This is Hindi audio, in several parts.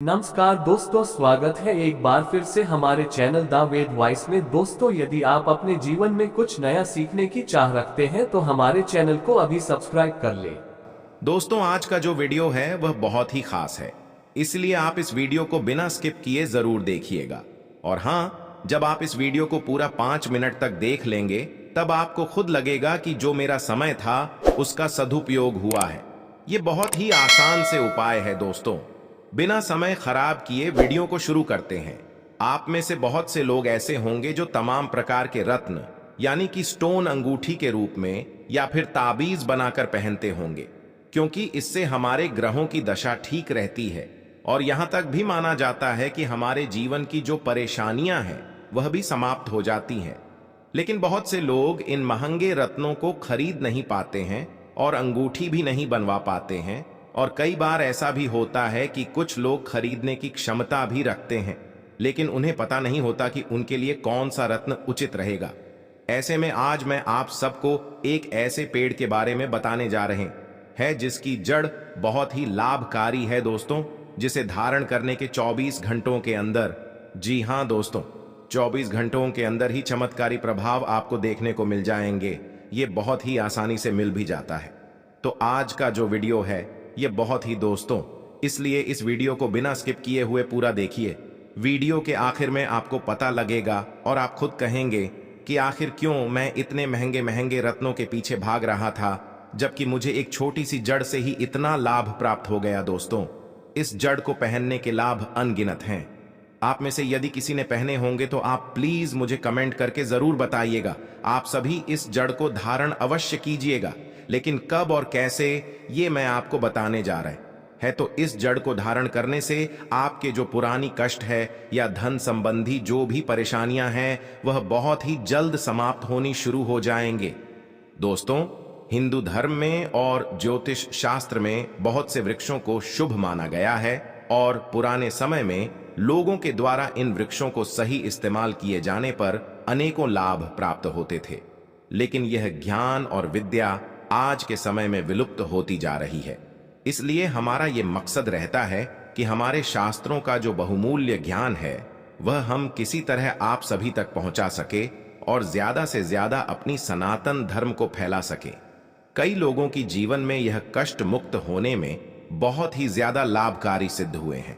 नमस्कार दोस्तों, स्वागत है एक बार फिर से हमारे चैनल द वेद वॉइस में। दोस्तों, यदि आप अपने जीवन में कुछ नया सीखने की चाह रखते हैं तो हमारे चैनल को अभी सब्सक्राइब कर लें। दोस्तों, आज का जो वीडियो है वह बहुत ही खास है, इसलिए आप इस वीडियो को बिना स्किप किए जरूर देखिएगा। और हाँ, जब आप इस वीडियो को पूरा 5 मिनट तक देख लेंगे तब आपको खुद लगेगा कि जो मेरा समय था उसका सदुपयोग हुआ है। ये बहुत ही आसान से उपाय है दोस्तों। बिना समय खराब किए वीडियो को शुरू करते हैं। आप में से बहुत से लोग ऐसे होंगे जो तमाम प्रकार के रत्न यानी कि स्टोन अंगूठी के रूप में या फिर ताबीज बनाकर पहनते होंगे, क्योंकि इससे हमारे ग्रहों की दशा ठीक रहती है और यहां तक भी माना जाता है कि हमारे जीवन की जो परेशानियां हैं वह भी समाप्त हो जाती हैं। लेकिन बहुत से लोग इन महंगे रत्नों को खरीद नहीं पाते हैं और अंगूठी भी नहीं बनवा पाते हैं। और कई बार ऐसा भी होता है कि कुछ लोग खरीदने की क्षमता भी रखते हैं, लेकिन उन्हें पता नहीं होता कि उनके लिए कौन सा रत्न उचित रहेगा। ऐसे में आज मैं आप सबको एक ऐसे पेड़ के बारे में बताने जा रहे हैं जिसकी जड़ बहुत ही लाभकारी है दोस्तों, जिसे धारण करने के 24 घंटों के अंदर, जी हां दोस्तों, 24 घंटों के अंदर ही चमत्कारी प्रभाव आपको देखने को मिल जाएंगे। ये बहुत ही आसानी से मिल भी जाता है। तो आज का जो वीडियो है ये बहुत ही दोस्तों, इसलिए इस वीडियो को बिना स्किप किए हुए पूरा देखिए। वीडियो के आखिर में आपको पता लगेगा और आप खुद कहेंगे कि आखिर क्यों मैं इतने महंगे महंगे रत्नों के पीछे भाग रहा था, जबकि मुझे एक छोटी सी जड़ से ही इतना लाभ प्राप्त हो गया। दोस्तों, इस जड़ को पहनने के लाभ अनगिनत हैं। आप में से यदि किसी ने पहने होंगे तो आप प्लीज मुझे कमेंट करके जरूर बताइएगा। आप सभी इस जड़ को धारण अवश्य कीजिएगा, लेकिन कब और कैसे ये मैं आपको बताने जा रहा है। तो इस जड़ को धारण करने से आपके जो पुरानी कष्ट है या धन संबंधी जो भी परेशानियां हैं वह बहुत ही जल्द समाप्त होनी शुरू हो जाएंगे। दोस्तों, हिंदू धर्म में और ज्योतिष शास्त्र में बहुत से वृक्षों को शुभ माना गया है और पुराने समय में लोगों के द्वारा इन वृक्षों को सही इस्तेमाल किए जाने पर अनेकों लाभ प्राप्त होते थे। लेकिन यह ज्ञान और विद्या आज के समय में विलुप्त होती जा रही है। इसलिए हमारा यह मकसद रहता है कि हमारे शास्त्रों का जो बहुमूल्य ज्ञान है वह हम किसी तरह आप सभी तक पहुंचा सके और ज्यादा से ज्यादा अपनी सनातन धर्म को फैला सके। कई लोगों की जीवन में यह कष्ट मुक्त होने में बहुत ही ज्यादा लाभकारी सिद्ध हुए हैं।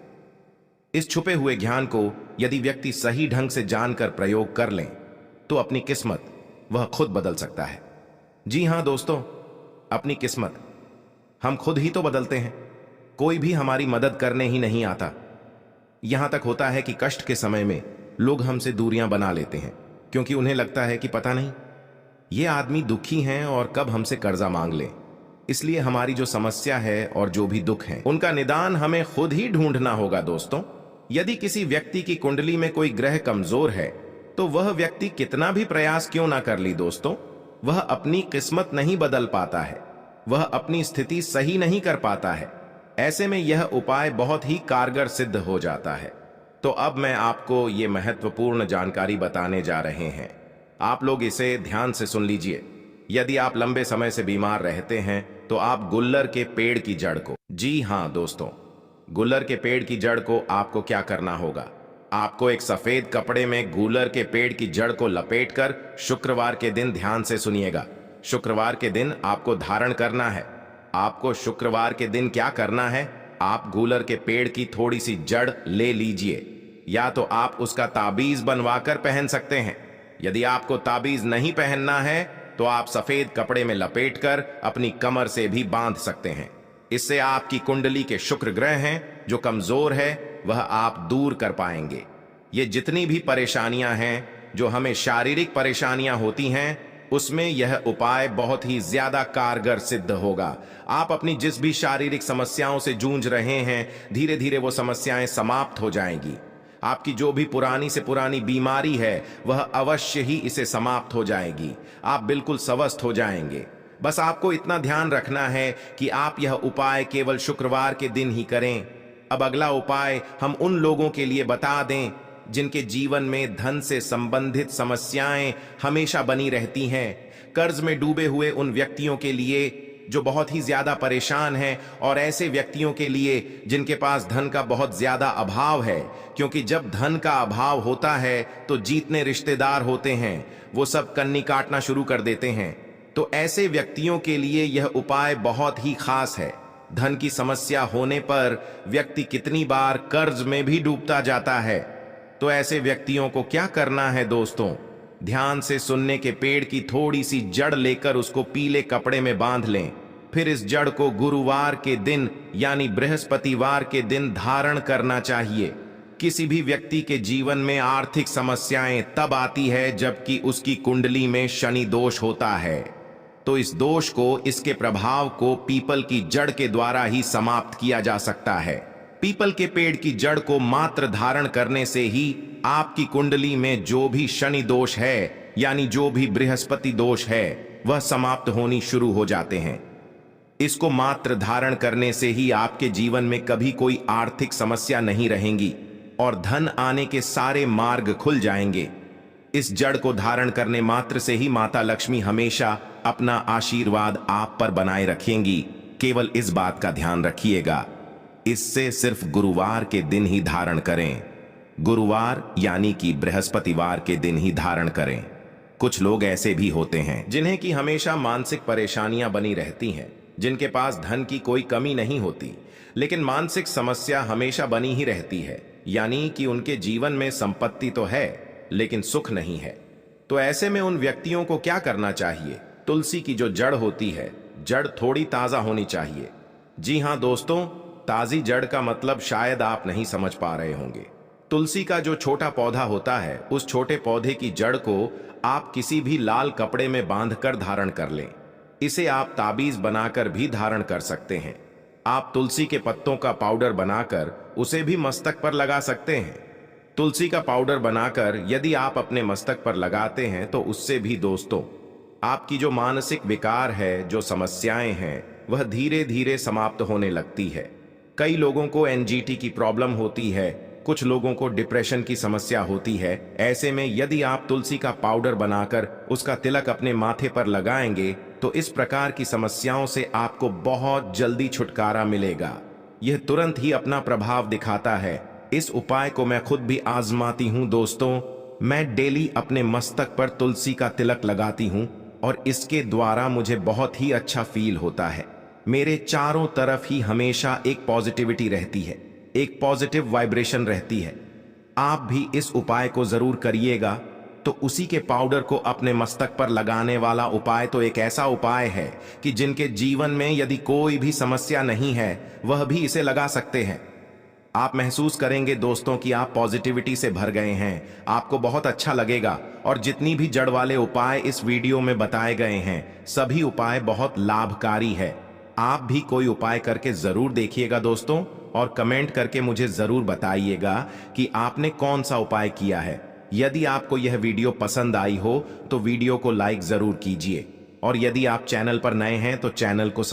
इस छुपे हुए ज्ञान को यदि व्यक्ति सही ढंग से जानकर प्रयोग कर लें तो अपनी किस्मत वह खुद बदल सकता है। जी हां दोस्तों, अपनी किस्मत हम खुद ही तो बदलते हैं। कोई भी हमारी मदद करने ही नहीं आता। यहां तक होता है कि कष्ट के समय में लोग हमसे दूरियां बना लेते हैं, क्योंकि उन्हें लगता है कि पता नहीं ये आदमी दुखी हैं और कब हमसे कर्जा मांग लें। इसलिए हमारी जो समस्या है और जो भी दुख है उनका निदान हमें खुद ही ढूंढना होगा। दोस्तों, यदि किसी व्यक्ति की कुंडली में कोई ग्रह कमजोर है तो वह व्यक्ति कितना भी प्रयास क्यों ना कर ली दोस्तों, वह अपनी किस्मत नहीं बदल पाता है, वह अपनी स्थिति सही नहीं कर पाता है। ऐसे में यह उपाय बहुत ही कारगर सिद्ध हो जाता है। तो अब मैं आपको ये महत्वपूर्ण जानकारी बताने जा रहे हैं। आप लोग इसे ध्यान से सुन लीजिए। यदि आप लंबे समय से बीमार रहते हैं तो आप गुल्लर के पेड़ की जड़ को, जी हां दोस्तों, गुल्लर के पेड़ की जड़ को आपको क्या करना होगा, आपको एक सफेद कपड़े में गुल्लर के पेड़ की जड़ को लपेटकर शुक्रवार के दिन, ध्यान से सुनिएगा, शुक्रवार के दिन आपको धारण करना है। आपको शुक्रवार के दिन क्या करना है, आप गुल्लर के पेड़ की थोड़ी सी जड़ ले लीजिए, या तो आप उसका ताबीज बनवाकर पहन सकते हैं। यदि आपको ताबीज नहीं पहनना है तो आप सफेद कपड़े में लपेटकर अपनी कमर से भी बांध सकते हैं। इससे आपकी कुंडली के शुक्र ग्रह हैं जो कमजोर है वह आप दूर कर पाएंगे। ये जितनी भी परेशानियां हैं जो हमें शारीरिक परेशानियां होती हैं उसमें यह उपाय बहुत ही ज्यादा कारगर सिद्ध होगा। आप अपनी जिस भी शारीरिक समस्याओं से जूझ रहे हैं धीरे धीरे वो समस्याएं समाप्त हो जाएंगी। आपकी जो भी पुरानी से पुरानी बीमारी है वह अवश्य ही इसे समाप्त हो जाएगी। आप बिल्कुल स्वस्थ हो जाएंगे। बस आपको इतना ध्यान रखना है कि आप यह उपाय केवल शुक्रवार के दिन ही करें। अब अगला उपाय हम उन लोगों के लिए बता दें जिनके जीवन में धन से संबंधित समस्याएं हमेशा बनी रहती हैं। कर्ज में डूबे हुए उन व्यक्तियों के लिए जो बहुत ही ज्यादा परेशान हैं, और ऐसे व्यक्तियों के लिए जिनके पास धन का बहुत ज्यादा अभाव है, क्योंकि जब धन का अभाव होता है तो जितने रिश्तेदार होते हैं वो सब कन्नी काटना शुरू कर देते हैं। तो ऐसे व्यक्तियों के लिए यह उपाय बहुत ही खास है। धन की समस्या होने पर व्यक्ति कितनी बार कर्ज में भी डूबता जाता है। तो ऐसे व्यक्तियों को क्या करना है दोस्तों? ध्यान से सुनने के पेड़ की थोड़ी सी जड़ लेकर उसको पीले कपड़े में बांध लें। फिर इस जड़ को गुरुवार के दिन यानी बृहस्पतिवार के दिन धारण करना चाहिए। किसी भी व्यक्ति के जीवन में आर्थिक समस्याएं तब आती है जबकि उसकी कुंडली में शनि दोष होता है। तो इस दोष को, इसके प्रभाव को पीपल की जड़ के द्वारा ही समाप्त किया जा सकता है। पीपल के पेड़ की जड़ को मात्र धारण करने से ही आपकी कुंडली में जो भी शनि दोष है यानी जो भी बृहस्पति दोष है वह समाप्त होनी शुरू हो जाते हैं। इसको मात्र धारण करने से ही आपके जीवन में कभी कोई आर्थिक समस्या नहीं रहेंगी और धन आने के सारे मार्ग खुल जाएंगे। इस जड़ को धारण करने मात्र से ही माता लक्ष्मी हमेशा अपना आशीर्वाद आप पर बनाए रखेंगी। केवल इस बात का ध्यान रखिएगा, इससे सिर्फ गुरुवार के दिन ही धारण करें। गुरुवार यानी कि बृहस्पतिवार के दिन ही धारण करें। कुछ लोग ऐसे भी होते हैं जिन्हें कि हमेशा मानसिक परेशानियां बनी रहती हैं, जिनके पास धन की कोई कमी नहीं होती, लेकिन मानसिक समस्या हमेशा बनी ही रहती है, यानी कि उनके जीवन में संपत्ति तो है लेकिन सुख नहीं है। तो ऐसे में उन व्यक्तियों को क्या करना चाहिए? तुलसी की जो जड़ होती है, जड़ थोड़ी ताजा होनी चाहिए। जी हां दोस्तों, ताजी जड़ का मतलब शायद आप नहीं समझ पा रहे होंगे। तुलसी का जो छोटा पौधा होता है, उस छोटे पौधे की जड़ को आप किसी भी लाल कपड़े में बांधकर धारण कर लें। इसे आप ताबीज बनाकर भी धारण कर सकते हैं। आप तुलसी के पत्तों का पाउडर बनाकर उसे भी मस्तक पर लगा सकते हैं। तुलसी का पाउडर बनाकर यदि आप अपने मस्तक पर लगाते हैं तो उससे भी दोस्तों आपकी जो मानसिक विकार है, जो समस्याएं हैं, वह धीरे धीरे समाप्त होने लगती है। कई लोगों को एंजाइटी की प्रॉब्लम होती है, कुछ लोगों को डिप्रेशन की समस्या होती है। ऐसे में यदि आप तुलसी का पाउडर बनाकर उसका तिलक अपने माथे पर लगाएंगे तो इस प्रकार की समस्याओं से आपको बहुत जल्दी छुटकारा मिलेगा। यह तुरंत ही अपना प्रभाव दिखाता है। इस उपाय को मैं खुद भी आजमाती हूं दोस्तों। मैं डेली अपने मस्तक पर तुलसी का तिलक लगाती हूं और इसके द्वारा मुझे बहुत ही अच्छा फील होता है। मेरे चारों तरफ ही हमेशा एक पॉजिटिविटी रहती है, एक पॉजिटिव वाइब्रेशन रहती है। आप भी इस उपाय को जरूर करिएगा। तो उसी के पाउडर को अपने मस्तक पर लगाने वाला उपाय तो एक ऐसा उपाय है कि जिनके जीवन में यदि कोई भी समस्या नहीं है वह भी इसे लगा सकते हैं। आप महसूस करेंगे दोस्तों कि आप पॉजिटिविटी से भर गए हैं, आपको बहुत अच्छा लगेगा। और जितनी भी जड़ वाले उपाय इस वीडियो में बताए गए हैं, सभी उपाय बहुत लाभकारी है। आप भी कोई उपाय करके जरूर देखिएगा दोस्तों, और कमेंट करके मुझे जरूर बताइएगा कि आपने कौन सा उपाय किया है। यदि आपको यह वीडियो पसंद आई हो तो वीडियो को लाइक जरूर कीजिए, और यदि आप चैनल पर नए हैं तो चैनल को